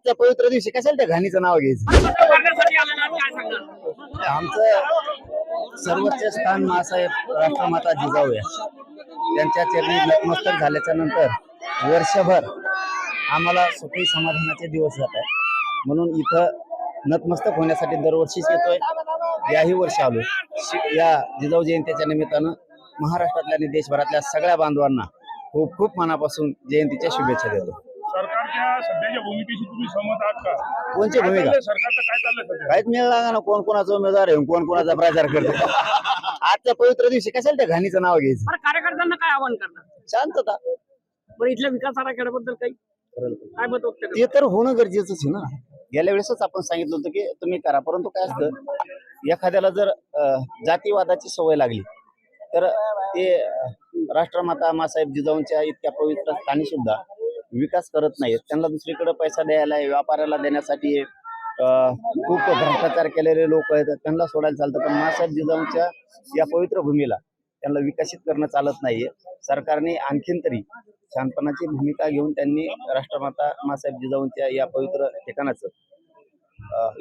आजच्या पवित्र दिवशी कशाला त्या घाणीचं नाव घ्यायचं. आमचं सर्वोच्च स्थान मासाहेब राष्ट्रमाता जिजाऊ आहे. त्यांच्या चरणी नतमस्तक झाल्याच्या नंतर वर्षभर आम्हाला सुखी समाधानाचे दिवस जात आहे. म्हणून इथं नतमस्तक होण्यासाठी दरवर्षीच येतोय. याही वर्षी आलो. या जिजाऊ जयंतीच्या निमित्तानं महाराष्ट्रातल्या आणि देशभरातल्या सगळ्या बांधवांना खूप खूप मनापासून जयंतीच्या शुभेच्छा देतो. सरकारच्या सध्याच्या भूमिकेशी तुम्ही सहमत आहात का? कोणची भूमिका? सरकारचं काय चाललंय? काहीच मिळाला ना. कोण कोणाचा उमेदवार आहे, कोण कोणाचा प्रचार करतो. आजच्या पवित्र दिवशी कशाला त्या घाणीचं नाव घ्यायचं. कार्यकर्त्यांना काय आवाहन करणार? शांतता. पण इथल्या विकास आराखड्याबद्दल काही काय मत व्यक्त करणार? ते तर होणं गरजेचंच आहे ना. गेल्या वेळेसच आपण सांगितलं होतं की तुम्ही करा, परंतु काय असतं, एखाद्याला जर जातीवादाची सवय लागली तर ते राष्ट्रमाता मासाहेब जिजाऊंच्या इतक्या पवित्र स्थानी सुद्धा विकास करत नाहीत. त्यांना दुसरीकडे पैसा द्यायला, व्यापाराला देण्यासाठी खूप भ्रष्टाचार केलेले लोक आहेत, त्यांना सोडायला चालतं. पण मासाहेब जिजाऊंच्या या पवित्र भूमीला त्यांना विकसित करणं चालत नाहीये. सरकारने आणखीन तरी शांतपणाची भूमिका घेऊन त्यांनी राष्ट्रमाता मासाहेब जिजाऊंच्या या पवित्र ठिकाणाचं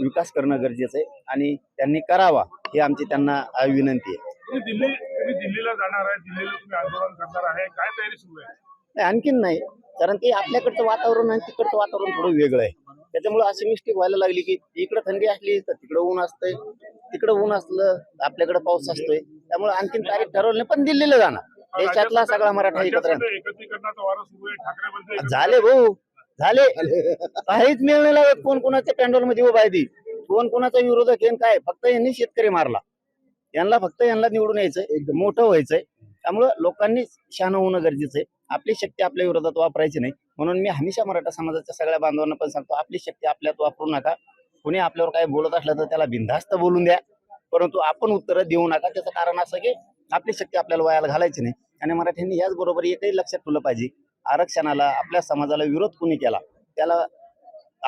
विकास करणं गरजेचं आहे आणि त्यांनी करावा ही आमची त्यांना विनंती आहे. तुम्ही दिल्लीला जाणार आहे, दिल्लीला तुम्ही आंदोलन करणार आहे, काय तयारी सुरू आहे? नाही, आणखीन नाही, कारण ते आपल्याकडचं वातावरण आणि तिकडचं वातावरण थोडं वेगळं आहे. त्याच्यामुळे अशी मिस्टेक व्हायला लागली की इकडं थंडी असली तर तिकडं ऊन असतंय, तिकडं ऊन असलं आपल्याकडे पाऊस असतोय. त्यामुळे आणखीन तारीख ठरवली नाही, पण दिल्लीला जाणार. देशातला सगळा मराठा एकत्र एकत्रीकरणाचा वारं सुरू आहे. ठाकरे म्हणते झाले भाऊ, झाले. काहीच मिळणार नाही. कोण कोणाच्या पॅन्डॉल मध्ये उभा आहे ती, कोण कोणाचा विरोधक आहे काय. फक्त यांनी शेतकरी मारला. यांना निवडून यायचंय, एकदम मोठं व्हायचंय. त्यामुळं लोकांनी शहाणं होणं गरजेचं आहे. आपली शक्ती आपल्या विरोधात वापरायची नाही. म्हणून मी हमेशा मराठा समाजाच्या सगळ्या बांधवांना पण सांगतो, आपली शक्ती आपल्यात वापरू नका. कुणी आपल्यावर काय बोलत असलं तर त्याला बिनधास्त बोलून द्या, परंतु आपण उत्तरं देऊ नका. त्याचं कारण असं की आपली शक्ती आपल्याला वायाला घालायची नाही. आणि मराठ्यांनी याच बरोबर एकही लक्षात ठेवलं पाहिजे, आरक्षणाला, आपल्या समाजाला विरोध कुणी केला त्याला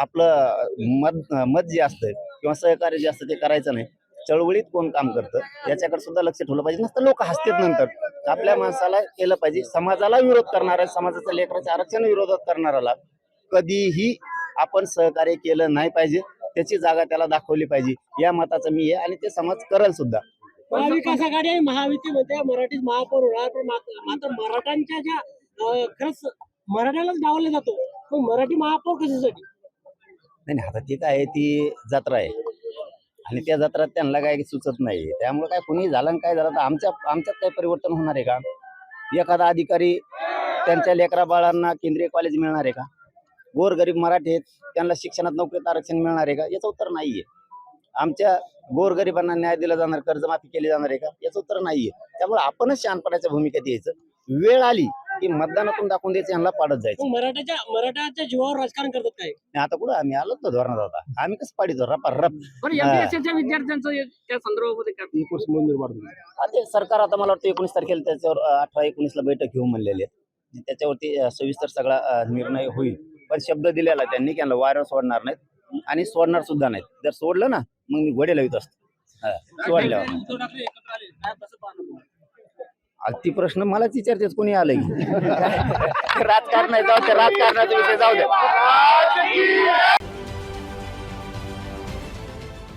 आपलं मत जे असतं किंवा सहकार्य जे असतं ते करायचं नाही. चळवळीत कोण काम करतं याच्याकडे सुद्धा लक्ष ठेवलं पाहिजे. नसतं लोक हसतात नंतर. आपल्या माणसाला केलं पाहिजे. समाजाला विरोध करणारा, समाजाच्या लेकराच्या आरक्षण विरोधात करणाऱ्याला कधीही आपण सहकार्य केलं नाही पाहिजे. त्याची जागा त्याला दाखवली पाहिजे. या मताचं मी आहे आणि ते समाज करेल सुद्धा. महाविकास आघाडी महायुती मध्ये मराठीत महापौर होणार, पण मात्र मराठ्यांच्या ज्या खरंच मराठ्यालाच डावले जातो, मग मराठी महापौर कशासाठी? नाही, आता ते काय आहे, ती जत्रा आहे आणि त्या जत्रात त्यांना काय सुचत नाही. त्यामुळे काय कुणी झालं आणि काय झालं तर आमच्यात काय परिवर्तन होणार आहे का? एखादा अधिकारी त्यांच्या लेकरा बाळांना केंद्रीय कॉलेज मिळणार आहे का? गोरगरीब मराठी आहेत, त्यांना शिक्षणात नोकरीत आरक्षण मिळणार आहे का? याचं उत्तर नाहीये. आमच्या गोरगरिबांना न्याय दिला जाणार, कर्जमाफी केली जाणार आहे का? याचं उत्तर नाहीये. त्यामुळे आपणच शहाणपणाच्या भूमिकेत यायचं. वेळ आली की मतदानातून दाखवून द्यायचं, यांना पाडत जायचं. मराठाच्या जीवावर राजकारण करतात काय? आता कुठं आम्ही आलो तर धोरणात होता, आम्ही कसं पाडीतो रप. पण एमपीएससीच्या विद्यार्थ्यांचं त्या संदर्भामध्ये काय? ते सरकार आता मला वाटतं 19 तारखेला त्याच्यावर 18-19ला बैठक घेऊन म्हणलेली आहे. त्याच्यावरती सविस्तर सगळा निर्णय होईल. पण शब्द दिलेला त्यांनी की यांना वाऱ्यावर सोडणार नाहीत आणि सोडणार सुद्धा नाहीत. जर सोडलं ना मग मी घोडे लावित असतो. सोडल्यावर ती प्रश्न मलाच विचारतेच, कोणी आलंय राजकारण नाही. जाऊ द्या, राजकारणाचा विषय जाऊ द्या.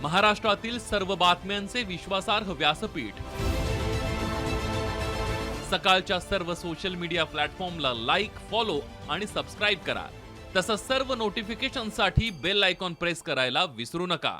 महाराष्ट्रातील सर्व बातम्यांचे विश्वासार्ह व्यासपीठ, सकाळच्या सर्व सोशल मीडिया प्लॅटफॉर्मला लाईक, फॉलो आणि सबस्क्राईब करा. तसंच सर्व नोटिफिकेशनसाठी बेल आयकॉन प्रेस करायला विसरू नका.